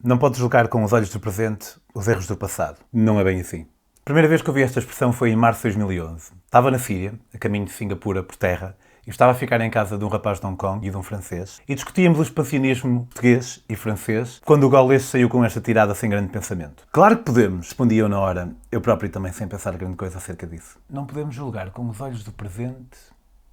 Não podes julgar com os olhos do presente os erros do passado. Não é bem assim. A primeira vez que ouvi esta expressão foi em março de 2011. Estava na Síria, a caminho de Singapura por terra, e estava a ficar em casa de um rapaz de Hong Kong e de um francês, e discutíamos o expansionismo português e francês, quando o gaulês saiu com esta tirada sem grande pensamento. Claro que podemos, respondi eu na hora, eu próprio também sem pensar grande coisa acerca disso. Não podemos julgar com os olhos do presente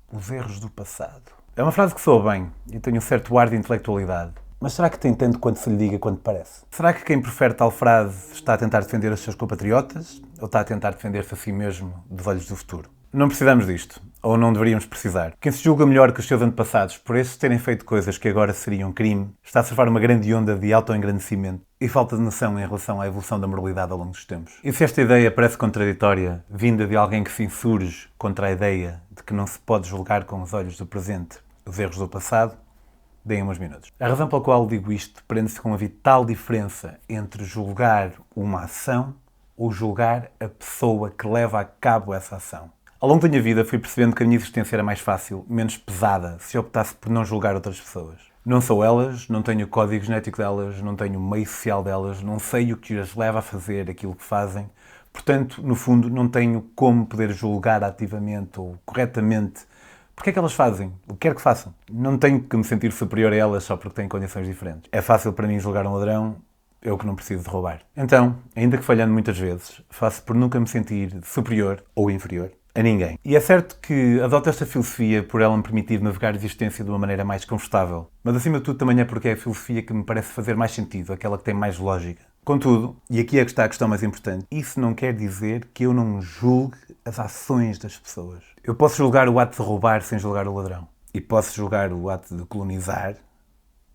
os erros do passado. É uma frase que soa bem e tem um certo ar de intelectualidade. Mas será que tem tanto quanto se lhe diga quanto parece? Será que quem prefere tal frase está a tentar defender os seus compatriotas ou está a tentar defender-se a si mesmo dos olhos do futuro? Não precisamos disto, ou não deveríamos precisar. Quem se julga melhor que os seus antepassados por esses terem feito coisas que agora seriam crime, está a surfar uma grande onda de autoengrandecimento e falta de noção em relação à evolução da moralidade ao longo dos tempos. E se esta ideia parece contraditória, vinda de alguém que se insurge contra a ideia de que não se pode julgar com os olhos do presente os erros do passado, deem uns minutos. A razão pela qual digo isto prende-se com a vital diferença entre julgar uma ação ou julgar a pessoa que leva a cabo essa ação. Ao longo da minha vida fui percebendo que a minha existência era mais fácil, menos pesada, se optasse por não julgar outras pessoas. Não sou elas, não tenho o código genético delas, não tenho o meio social delas, não sei o que as leva a fazer aquilo que fazem. Portanto, no fundo, não tenho como poder julgar ativamente ou corretamente porque é que elas fazem o que quer que façam. Não tenho que me sentir superior a elas só porque têm condições diferentes. É fácil para mim julgar um ladrão, eu que não preciso de roubar. Então, ainda que falhando muitas vezes, faço por nunca me sentir superior ou inferior a ninguém. E é certo que adoto esta filosofia por ela me permitir navegar a existência de uma maneira mais confortável. Mas acima de tudo também é porque é a filosofia que me parece fazer mais sentido, aquela que tem mais lógica. Contudo, e aqui é que está a questão mais importante, isso não quer dizer que eu não julgue as ações das pessoas. Eu posso julgar o ato de roubar sem julgar o ladrão. E posso julgar o ato de colonizar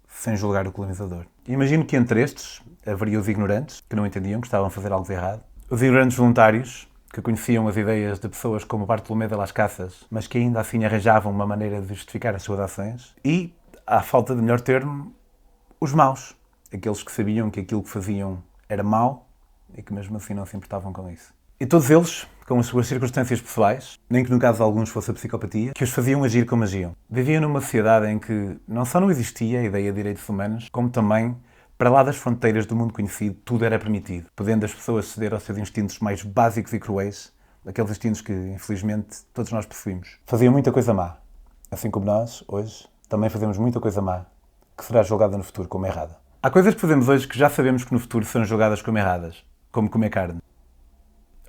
sem julgar o colonizador. Imagino que entre estes haveria os ignorantes, que não entendiam, que estavam a fazer algo de errado. Os ignorantes voluntários, que conheciam as ideias de pessoas como Bartolomé de Las Casas, mas que ainda assim arranjavam uma maneira de justificar as suas ações. E, à falta de melhor termo, os maus. Aqueles que sabiam que aquilo que faziam era mau e que mesmo assim não se importavam com isso. E todos eles, com as suas circunstâncias pessoais, nem que no caso de alguns fosse a psicopatia, que os faziam agir como agiam. Viviam numa sociedade em que não só não existia a ideia de direitos humanos, como também, para lá das fronteiras do mundo conhecido, tudo era permitido, podendo as pessoas ceder aos seus instintos mais básicos e cruéis, aqueles instintos que, infelizmente, todos nós possuímos. Faziam muita coisa má, assim como nós, hoje, também fazemos muita coisa má, que será julgada no futuro como errada. Há coisas que fazemos hoje que já sabemos que no futuro serão julgadas como erradas, como comer carne.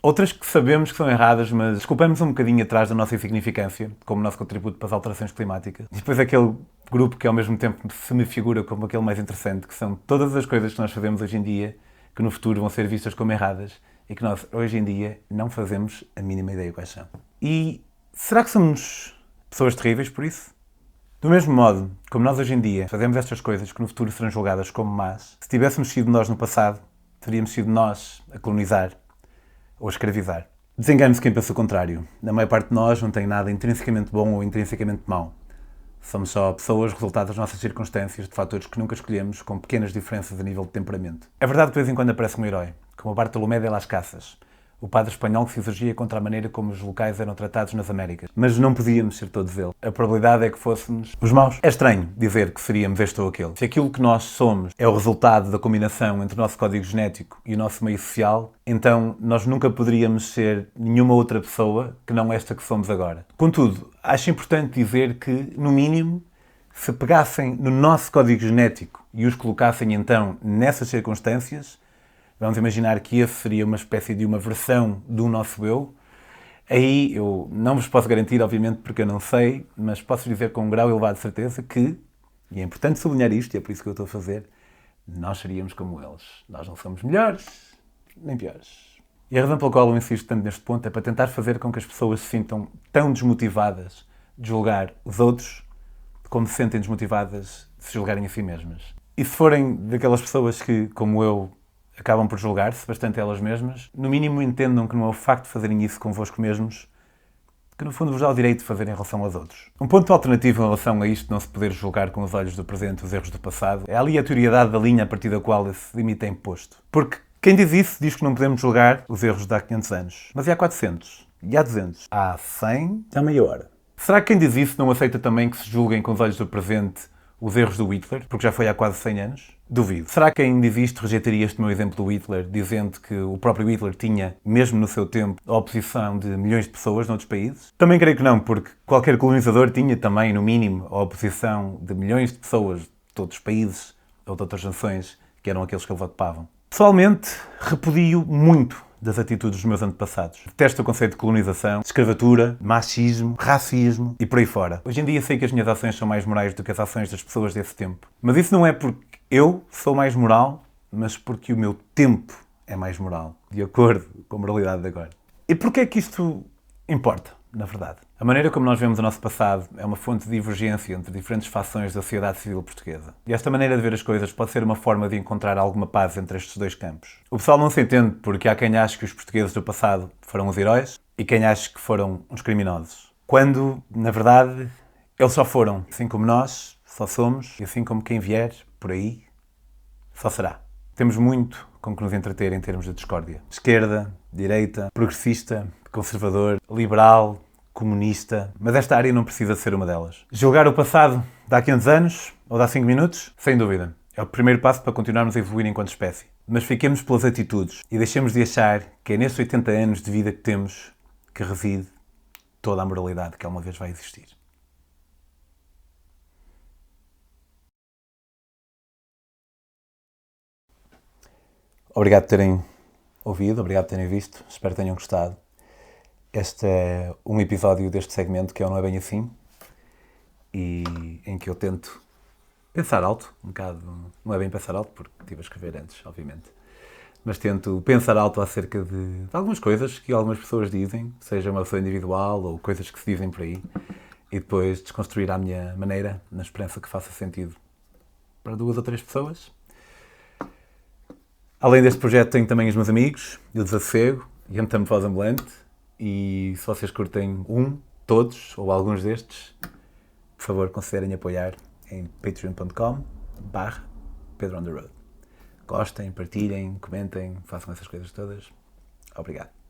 Outras que sabemos que são erradas, mas desculpamos um bocadinho atrás da nossa insignificância, como o nosso contributo para as alterações climáticas. E depois aquele grupo que ao mesmo tempo se me figura como aquele mais interessante, que são todas as coisas que nós fazemos hoje em dia, que no futuro vão ser vistas como erradas, e que nós hoje em dia não fazemos a mínima ideia quais são. E será que somos pessoas terríveis por isso? Do mesmo modo, como nós hoje em dia fazemos estas coisas que no futuro serão julgadas como más, se tivéssemos sido nós no passado, teríamos sido nós a colonizar ou a escravizar. Desengane-se quem pensa o contrário. A maior parte de nós não tem nada intrinsecamente bom ou intrinsecamente mau. Somos só pessoas resultado das nossas circunstâncias, de fatores que nunca escolhemos, com pequenas diferenças a nível de temperamento. É verdade que de vez em quando aparece um herói, como o Bartolomé de Las Casas, o padre espanhol que se insurgia contra a maneira como os locais eram tratados nas Américas. Mas não podíamos ser todos eles. A probabilidade é que fôssemos os maus. É estranho dizer que seríamos este ou aquele. Se aquilo que nós somos é o resultado da combinação entre o nosso código genético e o nosso meio social, então nós nunca poderíamos ser nenhuma outra pessoa que não esta que somos agora. Contudo, acho importante dizer que, no mínimo, se pegassem no nosso código genético e os colocassem então nessas circunstâncias, vamos imaginar que esse seria uma espécie de uma versão do nosso eu. Aí eu não vos posso garantir, obviamente, porque eu não sei, mas posso dizer com um grau elevado de certeza que, e é importante sublinhar isto, e é por isso que eu estou a fazer, nós seríamos como eles. Nós não somos melhores, nem piores. E a razão pela qual eu insisto tanto neste ponto é para tentar fazer com que as pessoas se sintam tão desmotivadas de julgar os outros como se sentem desmotivadas de se julgarem a si mesmas. E se forem daquelas pessoas que, como eu, acabam por julgar-se bastante elas mesmas, no mínimo entendam que não é o facto de fazerem isso convosco mesmos que no fundo vos dá o direito de fazer em relação aos outros. Um ponto alternativo em relação a isto de não se poder julgar com os olhos do presente os erros do passado é a aleatoriedade da linha a partir da qual esse limite é imposto. Porque quem diz isso diz que não podemos julgar os erros de há 500 anos. Mas e há 400? E há 200? Há 100? Há meia hora? Será que quem diz isso não aceita também que se julguem com os olhos do presente os erros do Hitler, porque já foi há quase 100 anos? Duvido. Será que ainda existe rejeitaria este meu exemplo do Hitler, dizendo que o próprio Hitler tinha, mesmo no seu tempo, a oposição de milhões de pessoas noutros países? Também creio que não, porque qualquer colonizador tinha também, no mínimo, a oposição de milhões de pessoas de todos os países ou de outras nações que eram aqueles que ele ocupavam. Pessoalmente, repudio muito das atitudes dos meus antepassados. Detesto o conceito de colonização, de escravatura, machismo, racismo e por aí fora. Hoje em dia sei que as minhas ações são mais morais do que as ações das pessoas desse tempo. Mas isso não é porque eu sou mais moral, mas porque o meu tempo é mais moral, de acordo com a moralidade de agora. E porquê é que isto importa, na verdade? A maneira como nós vemos o nosso passado é uma fonte de divergência entre diferentes fações da sociedade civil portuguesa. E esta maneira de ver as coisas pode ser uma forma de encontrar alguma paz entre estes dois campos. O pessoal não se entende porque há quem ache que os portugueses do passado foram os heróis e quem ache que foram uns criminosos. Quando, na verdade, eles só foram, assim como nós, só somos, e assim como quem vier por aí, só será. Temos muito com que nos entreter em termos de discórdia. Esquerda, direita, progressista, conservador, liberal, comunista, mas esta área não precisa ser uma delas. Julgar o passado de há 500 anos ou de há 5 minutos? Sem dúvida. É o primeiro passo para continuarmos a evoluir enquanto espécie. Mas fiquemos pelas atitudes e deixemos de achar que é nestes 80 anos de vida que temos que reside toda a moralidade que alguma vez vai existir. Obrigado por terem ouvido, obrigado por terem visto, espero que tenham gostado. Este é um episódio deste segmento que é o Não É Bem Assim, e em que eu tento pensar alto, um bocado, não é bem pensar alto, porque estive a escrever antes, obviamente, mas tento pensar alto acerca de algumas coisas que algumas pessoas dizem, seja uma pessoa individual ou coisas que se dizem por aí, e depois desconstruir à minha maneira, na esperança que faça sentido para 2 ou 3 pessoas. Além deste projeto tenho também os meus amigos, o Desassossego e a Metamorfose Ambulante, e se vocês curtem todos ou alguns destes, por favor considerem apoiar em patreon.com/PedroOnTheRoad. Gostem, partilhem, comentem, façam essas coisas todas. Obrigado.